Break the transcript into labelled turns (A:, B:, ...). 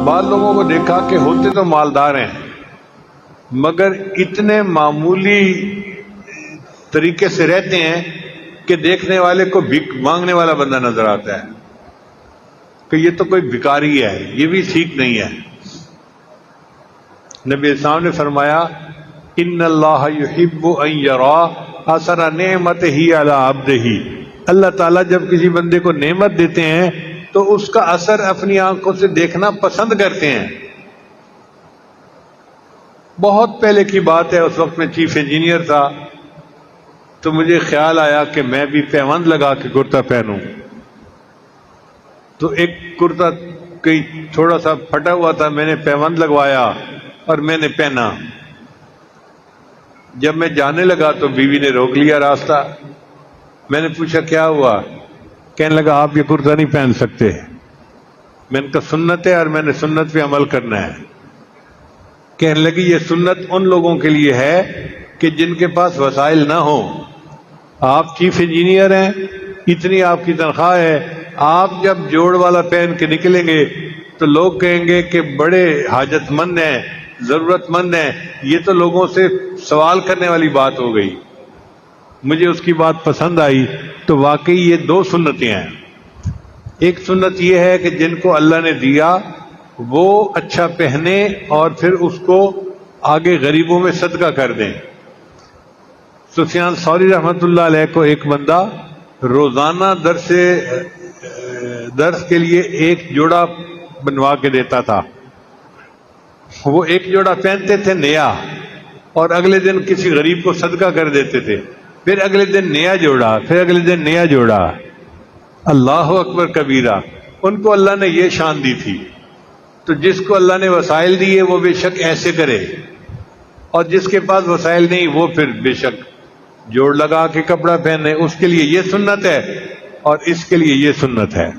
A: بعض لوگوں کو دیکھا کہ ہوتے تو مالدار ہیں مگر اتنے معمولی طریقے سے رہتے ہیں کہ دیکھنے والے کو بھیک مانگنے والا بندہ نظر آتا ہے کہ یہ تو کوئی بھکاری ہے، یہ بھی ٹھیک نہیں ہے۔ نبی اسلام نے فرمایا ان اللہ یحب ان یرا اثر نعمتہ علی عبدہ، اللہ تعالیٰ جب کسی بندے کو نعمت دیتے ہیں تو اس کا اثر اپنی آنکھوں سے دیکھنا پسند کرتے ہیں۔ بہت پہلے کی بات ہے، اس وقت میں چیف انجینئر تھا، تو مجھے خیال آیا کہ میں بھی پیوند لگا کے کرتا پہنوں۔ تو ایک کرتا کئی تھوڑا سا پھٹا ہوا تھا، میں نے پیوند لگوایا اور میں نے پہنا۔ جب میں جانے لگا تو بیوی نے روک لیا راستہ۔ میں نے پوچھا کیا ہوا؟ کہنے لگا آپ یہ کرتا نہیں پہن سکتے۔ میں نے کہا سنت ہے اور میں نے سنت پہ عمل کرنا ہے۔ کہنے لگی یہ سنت ان لوگوں کے لیے ہے کہ جن کے پاس وسائل نہ ہوں۔ آپ چیف انجینئر ہیں، اتنی آپ کی تنخواہ ہے، آپ جب جوڑ والا پہن کے نکلیں گے تو لوگ کہیں گے کہ بڑے حاجت مند ہیں، ضرورت مند ہیں، یہ تو لوگوں سے سوال کرنے والی بات ہو گئی۔ مجھے اس کی بات پسند آئی۔ تو واقعی یہ دو سنتیں ہیں۔ ایک سنت یہ ہے کہ جن کو اللہ نے دیا وہ اچھا پہنے اور پھر اس کو آگے غریبوں میں صدقہ کر دیں۔ سفیان ثوری رحمۃ اللہ علیہ کو ایک بندہ روزانہ درس کے لیے ایک جوڑا بنوا کے دیتا تھا۔ وہ ایک جوڑا پہنتے تھے نیا، اور اگلے دن کسی غریب کو صدقہ کر دیتے تھے، پھر اگلے دن نیا جوڑا، پھر اگلے دن نیا جوڑا۔ اللہ اکبر کبیرہ، ان کو اللہ نے یہ شان دی تھی۔ تو جس کو اللہ نے وسائل دیے وہ بے شک ایسے کرے، اور جس کے پاس وسائل نہیں وہ پھر بے شک جوڑ لگا کے کپڑا پہنے۔ اس کے لیے یہ سنت ہے اور اس کے لیے یہ سنت ہے۔